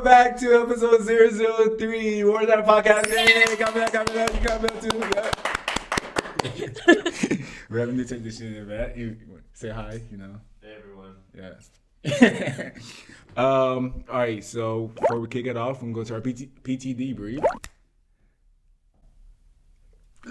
welcome back to episode 003. Where's that podcast? Hey, we're having to take this shit in that. Say hi, Hey everyone. Yeah. All right, so before we kick it off, I'm going to go to our PTD brief.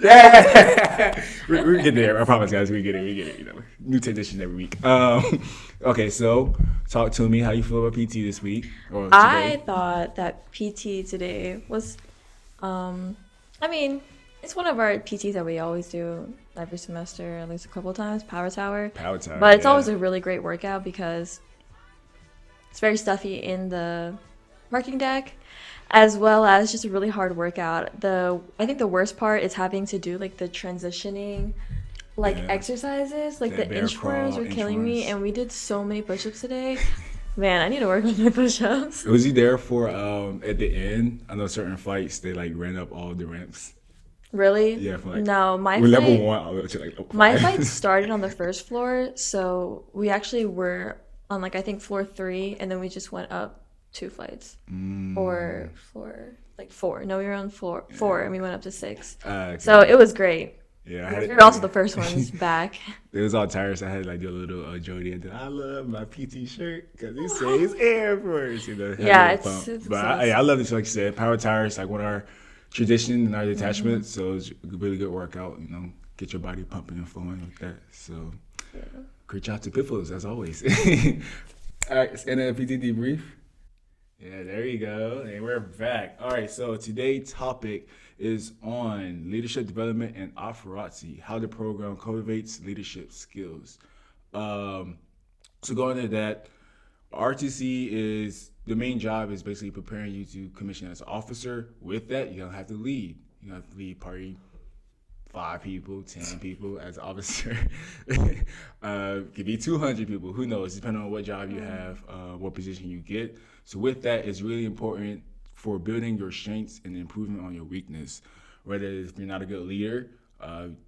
Yeah, we're getting there. I promise, guys. We get it. New tradition every week. Okay, so talk to me. How you feel about PT this week or today? I thought that PT today was, it's one of our PTs that we always do every semester, at least a couple of times, Power Tower. But it's always a really great workout because it's very stuffy in the parking deck, as well as just a really hard workout. I think the worst part is having to do like the transitioning exercises, like the inchworms were killing me, and we did so many push-ups today. Man, I need to work on my push-ups. Was you there for at the end? I know certain flights they ran up all the ramps. Really? Yeah, for no, my we're flight, level 1 all the way to level 5. My flight started on the first floor, so we actually were on I think floor 3, and then we just went up 2 flights or four. No, we were on floor 4, and we went up to 6. Okay. So it was great. Yeah, we were also the first ones back. It was all tired, so I had do a little Jody, and then I love my PT shirt because it says Air Force. Yeah, it's but I love this. Like you said, Power Tire is one of our tradition and our detachment, so it's a really good workout. Get your body pumping and flowing like that. So, great job to Pitfalls as always. All right, and then PTD brief. Yeah, there you go. And we're back. All right, so today's topic is on leadership development and AFROTC, how the program cultivates leadership skills. So going into that, RTC is the main job is basically preparing you to commission as an officer. With that, you don't have to lead. You have to lead party 5 people, 10 people as an officer. Could be 200 people. Who knows? Depending on what job you have, what position you get. So with that, it's really important for building your strengths and improving on your weakness. Whether if you're not a good leader,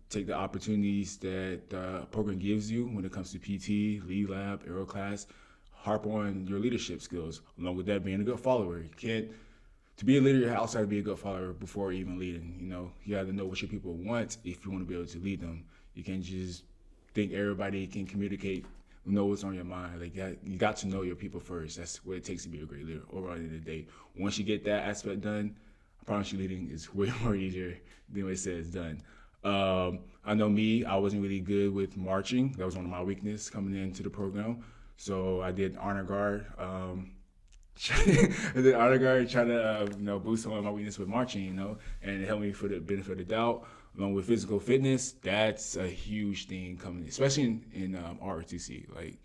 take the opportunities that the program gives you when it comes to PT, lead lab, aero class. Harp on your leadership skills. Along with that, being a good follower. To be a leader, you also have to be a good follower before even leading. You have to know what your people want if you want to be able to lead them. You can't just think everybody can communicate, know what's on your mind. You got to know your people first. That's what it takes to be a great leader. Overall, at the end of the day, once you get that aspect done, I promise you, leading is way more easier than what it says done. I know me, I wasn't really good with marching. That was one of my weaknesses coming into the program. So I did honor guard. I did honor guard, trying to boost some of my weakness with marching, and it helped me for the benefit of the doubt. Along with physical fitness, that's a huge thing coming, especially in ROTC.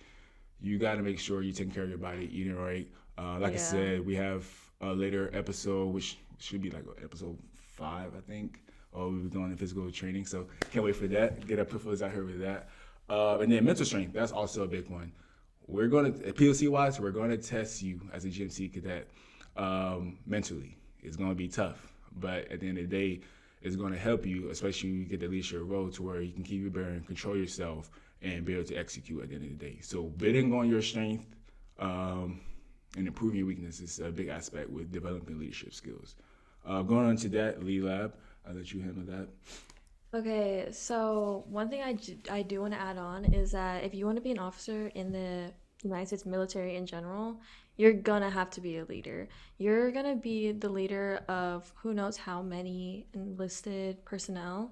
You got to make sure you're taking care of your body, eating right. I said, we have a later episode, which should be episode 5, I think. We'll be doing the physical training, so can't wait for that. Get our pitfalls out here with that. And then mental strength, that's also a big one. We're going to, PLC-wise, we're going to test you as a GMC cadet mentally. It's going to be tough, but at the end of the day, it's going to help you, especially when you get the leadership role to where you can keep your bearing, control yourself, and be able to execute at the end of the day. So bidding on your strength and improving your weakness is a big aspect with developing leadership skills. Going on to that, Lead Lab, I'll let you handle that. Okay, so one thing I do want to add on is that if you want to be an officer in the United States military in general, you're gonna have to be a leader. You're gonna be the leader of who knows how many enlisted personnel.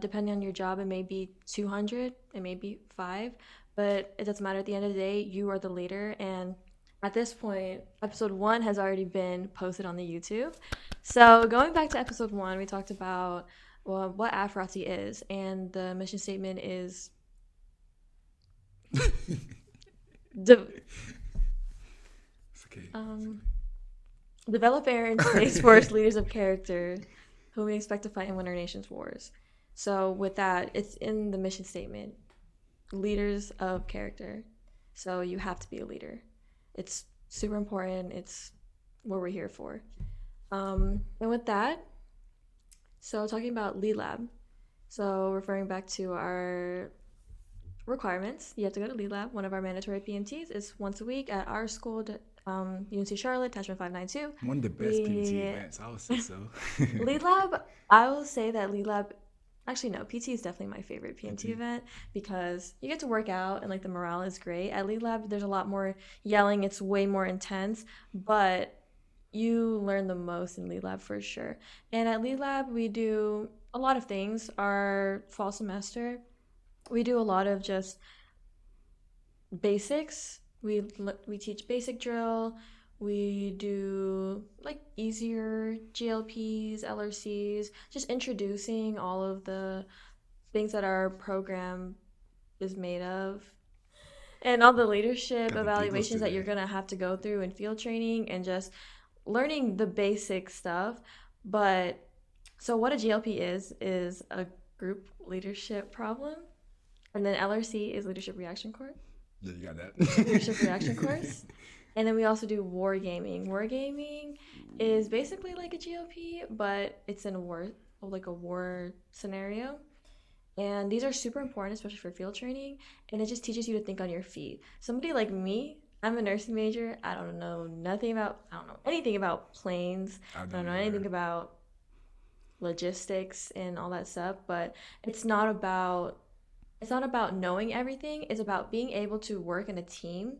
Depending on your job, it may be 200, it may be 5, but it doesn't matter. At the end of the day, you are the leader. And at this point, episode 1 has already been posted on the YouTube. So going back to episode 1, we talked about what AFROTC is, and the mission statement is develop air and space force leaders of character whom we expect to fight and win our nation's wars. So with that, it's in the mission statement, leaders of character. So you have to be a leader. It's super important. It's what we're here for. And with that, so talking about Lead Lab, so referring back to our requirements. You have to go to Lead Lab. One of our mandatory PMTs is once a week at our school, UNC Charlotte, attachment 592. One of the best PT events, I would say so. Lead Lab, I will say that Lead Lab, actually no, PT is definitely my favorite PMT event because you get to work out and like the morale is great. At Lead Lab, there's a lot more yelling. It's way more intense, but you learn the most in Lead Lab for sure. And at Lead Lab, we do a lot of things. Our fall semester, we do a lot of just basics. We teach basic drill. We do like easier GLPs, LRCs, just introducing all of the things that our program is made of. And all the leadership Got the evaluations that today. you're gonna have to go through in field training and just learning the basic stuff. But so what a GLP is a group leadership problem. And then LRC is leadership reaction course. Yeah, you got that. Leadership reaction course. And then we also do wargaming. Wargaming is basically like a GLP, but it's in a war scenario. And these are super important, especially for field training. And it just teaches you to think on your feet. Somebody like me, I'm a nursing major. I don't know anything about planes. I don't know anything about logistics and all that stuff. But it's not about knowing everything. It's about being able to work in a team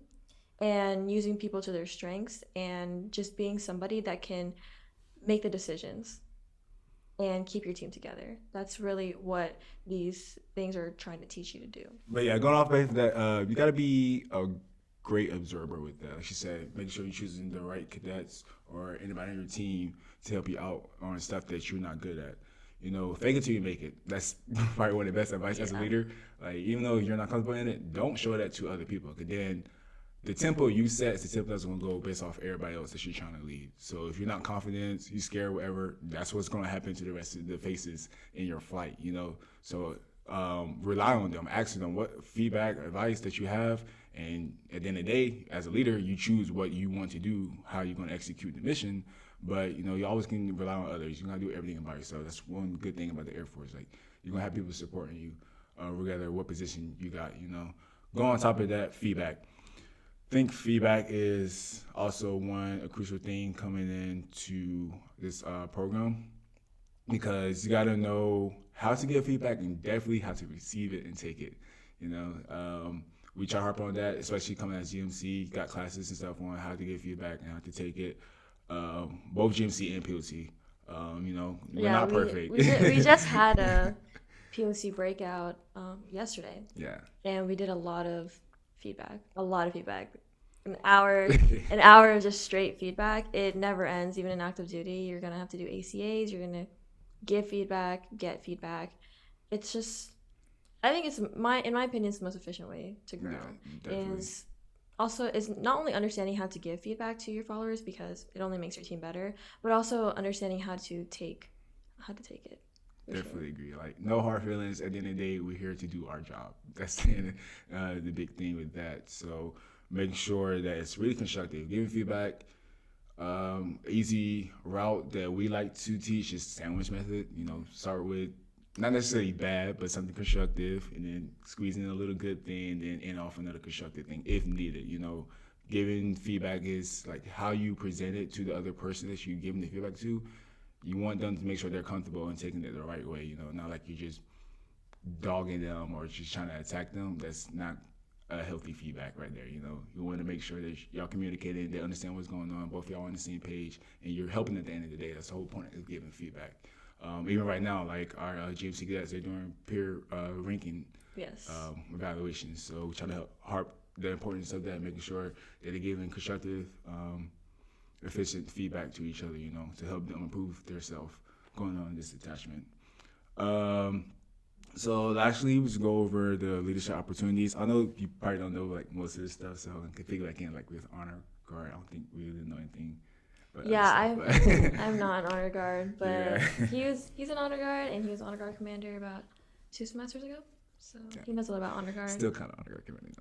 and using people to their strengths and just being somebody that can make the decisions and keep your team together. That's really what these things are trying to teach you to do. But yeah, going off of that, you got to be a great observer with that. Like she said, make sure you're choosing the right cadets or anybody on your team to help you out on stuff that you're not good at. You know, fake it till you make it. That's probably one of the best advice as a leader. Like, even though you're not comfortable in it, don't show that to other people. Because then the tempo you set is the tempo that's going to go based off everybody else that you're trying to lead. So if you're not confident, you're scared, whatever, that's what's going to happen to the rest of the faces in your flight, you know. So rely on them, ask them what feedback, advice that you have. And at the end of the day, as a leader, you choose what you want to do, how you're going to execute the mission. But, you know, you always can rely on others. You're going to do everything by yourself. That's one good thing about the Air Force. Like, you're going to have people supporting you, regardless of what position you got, you know. Go on top of that, feedback. I think feedback is also a crucial thing coming into this program because you got to know how to give feedback and definitely how to receive it and take it, you know. We try to harp on that, especially coming as GMC, got classes and stuff on how to give feedback and how to take it. Both GMC and POC, you know, we're not perfect. We just had a POC breakout yesterday. Yeah. And we did a lot of feedback. An hour of just straight feedback. It never ends, even in active duty. You're going to have to do ACAs. You're going to give feedback, get feedback. It's just, I think in my opinion, it's the most efficient way to grow. Yeah, is not only understanding how to give feedback to your followers because it only makes your team better, but also understanding how to take it. Definitely agree. Like, no hard feelings. At the end of the day, we're here to do our job. That's the big thing with that. So making sure that it's really constructive. Giving feedback. Easy route that we like to teach is sandwich method. You know, start with not necessarily bad, but something constructive, and then squeeze in a little good thing, then end off another constructive thing if needed. You know, giving feedback is like how you present it to the other person that you're giving the feedback to. You want them to make sure they're comfortable and taking it the right way. You know, not like you're just dogging them or just trying to attack them. That's not a healthy feedback right there. You know, you want to make sure that y'all communicating, they understand what's going on, both y'all on the same page, and you're helping at the end of the day. That's the whole point of giving feedback. Even right now, like our GMC cadets, they're doing peer ranking evaluations. So we try to harp the importance of that, making sure that they're giving constructive, efficient feedback to each other, you know, to help them improve their self going on in this attachment. So lastly, we just go over the leadership opportunities. I know you probably don't know like most of this stuff, so I can figure back in like with honor guard. I don't think we really know anything. But I'm not an honor guard, but he's an honor guard, and he was honor guard commander about 2 semesters ago. So he knows a lot about honor guard. Still kind of honor guard commander,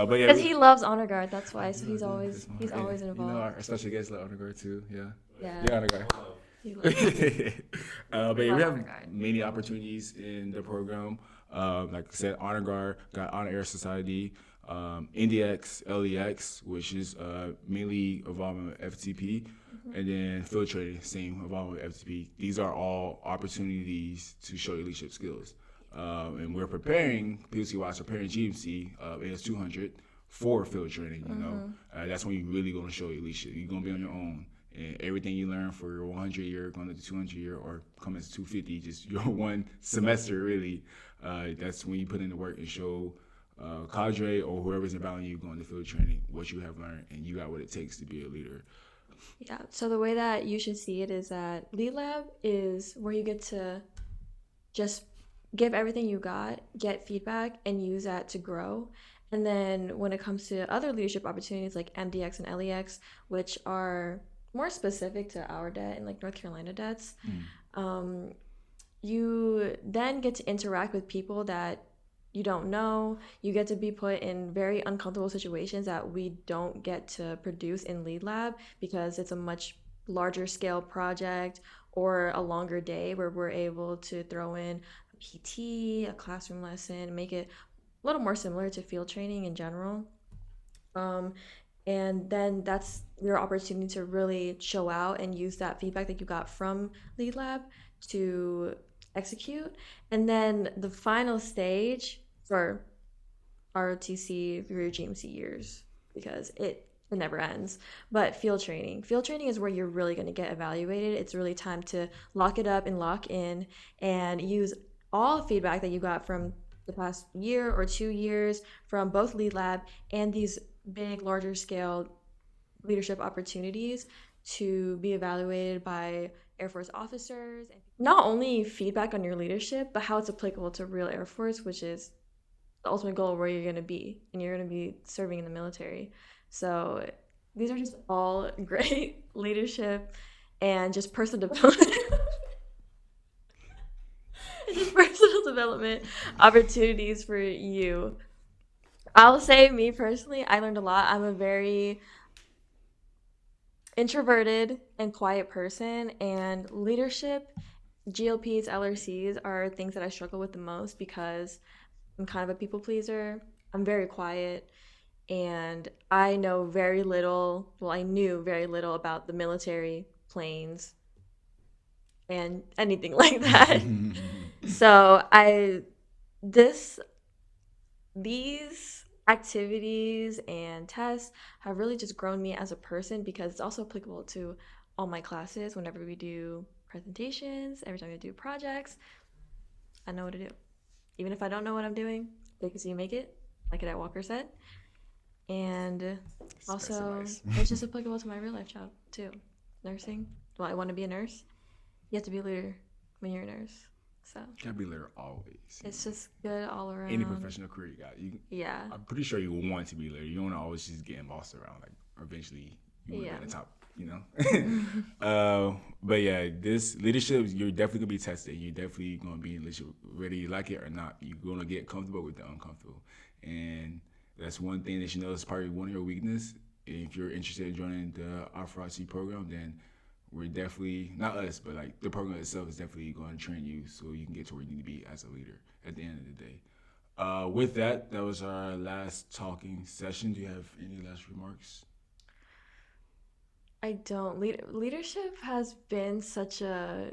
but yeah, because he loves honor guard. That's why. So he's always involved. You know, our special guest like honor guard too. Yeah, honor guard. He loves But yeah, we have many opportunities in the program. Like I said, Honor Guard, got Honor Air Society, NDX, LEX, which is mainly involving with FTP, and then field training, same involving with FTP. These are all opportunities to show your leadership skills. And we're preparing, PLC Watch, preparing GMC, AS200 for field training, you know. That's when you're really going to show your leadership. You're going to be on your own. And everything you learn for your 100 year, going to the 200 year, or coming to 250, just your one semester, really, that's when you put in the work and show cadre or whoever's involved you going to field training what you have learned, and you got what it takes to be a leader. Yeah, so the way that you should see it is that Lead Lab is where you get to just give everything you got, get feedback, and use that to grow. And then when it comes to other leadership opportunities like MDX and LEX, which are more specific to our debt and like North Carolina debts, you then get to interact with people that you don't know. You get to be put in very uncomfortable situations that we don't get to produce in Lead Lab because it's a much larger scale project or a longer day where we're able to throw in a PT, a classroom lesson, make it a little more similar to field training in general. And then that's your opportunity to really show out and use that feedback that you got from Lead Lab to execute. And then the final stage for ROTC through your GMC years, because it never ends, but field training. Field training is where you're really going to get evaluated. It's really time to lock it up and lock in and use all feedback that you got from the past year or 2 years from both Lead Lab and these big, larger scale leadership opportunities to be evaluated by Air Force officers. And not only feedback on your leadership, but how it's applicable to real Air Force, which is the ultimate goal of where you're going to be, and you're going to be serving in the military. So these are just all great leadership and just personal development. Just personal development opportunities for you. I'll say, me personally, I learned a lot. I'm a very introverted and quiet person, and leadership, GLPs, LRCs are things that I struggle with the most because I'm kind of a people pleaser. I'm very quiet, and I know very little. Well, I knew very little about the military, planes, and anything like that. So these activities and tests have really just grown me as a person because it's also applicable to all my classes. Whenever we do presentations, every time we do projects, I know what to do. Even if I don't know what I'm doing, fake it till you make it, like Cadet Walker said. And also, it's just applicable to my real life job too. Nursing. Well, I want to be a nurse. You have to be a leader when you're a nurse. So Can't be a leader always. It's just good all around. Any professional career you got, yeah. I'm pretty sure you want to be a leader. You don't want to always just getting bossed around. Like eventually, you want to be at the top. You know. But yeah, this leadership, you're definitely gonna be tested. You're definitely gonna be in leadership, whether you like it or not. You're gonna get comfortable with the uncomfortable, and that's one thing that you know is probably one of your weaknesses. If you're interested in joining the AFROTC program, then we're definitely, not us, but like the program itself is definitely going to train you so you can get to where you need to be as a leader at the end of the day. With that was our last talking session. Do you have any last remarks? I don't. Leadership has been such a.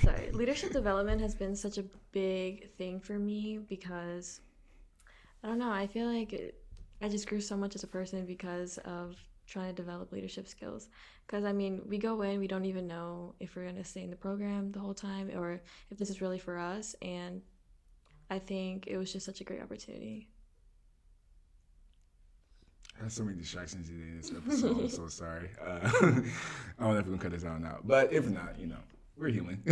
Sorry, leadership development has been such a big thing for me because I don't know. I feel like I just grew so much as a person because of trying to develop leadership skills. Because I mean, we go in, we don't even know if we're going to stay in the program the whole time or if this is really for us. And I think it was just such a great opportunity. I have so many distractions in this episode. I'm so sorry. I don't know if we're going to cut this out now. But if not, you know, we're human.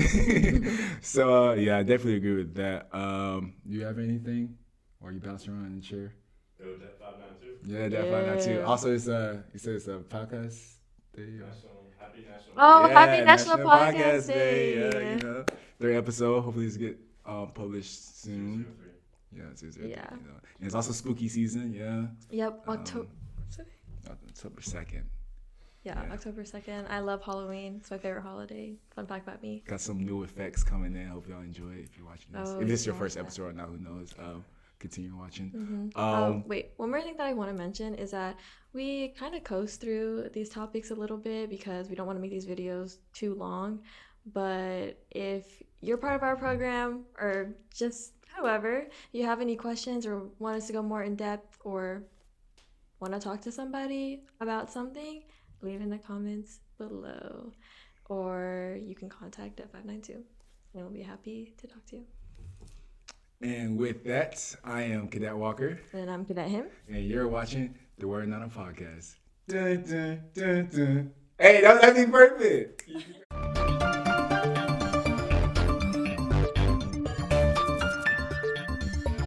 So, yeah, I definitely agree with that. Do you have anything while you bounce around in the chair? That 592. Yeah, that 592. Also, you said it's a podcast day. Happy National. Oh, happy National Podcast Day. Yeah, you know, 3rd episode. Hopefully, it's get published soon. Yeah, it's Yeah. You know. And it's also spooky season. Yeah. Yep. October. October 2nd. Yeah, Yeah. October 2nd. I love Halloween. It's my favorite holiday. Fun fact about me. Got some new effects coming in. Hope y'all enjoy it if you're watching this. Oh, If this is your yeah. first episode or not, who knows? Continue watching. Wait, one more thing that I want to mention is that we kind of coast through these topics a little bit because we don't want to make these videos too long. But if you're part of our program or just however, you have any questions or want us to go more in depth or want to talk to somebody about something, leave in the comments below. Or you can contact at 592 and we'll be happy to talk to you. And with that, I am Cadet Walker. And I'm Cadet Him. And you're watching the Word Not a Podcast. Dun, dun, dun, dun. Hey, that was perfect.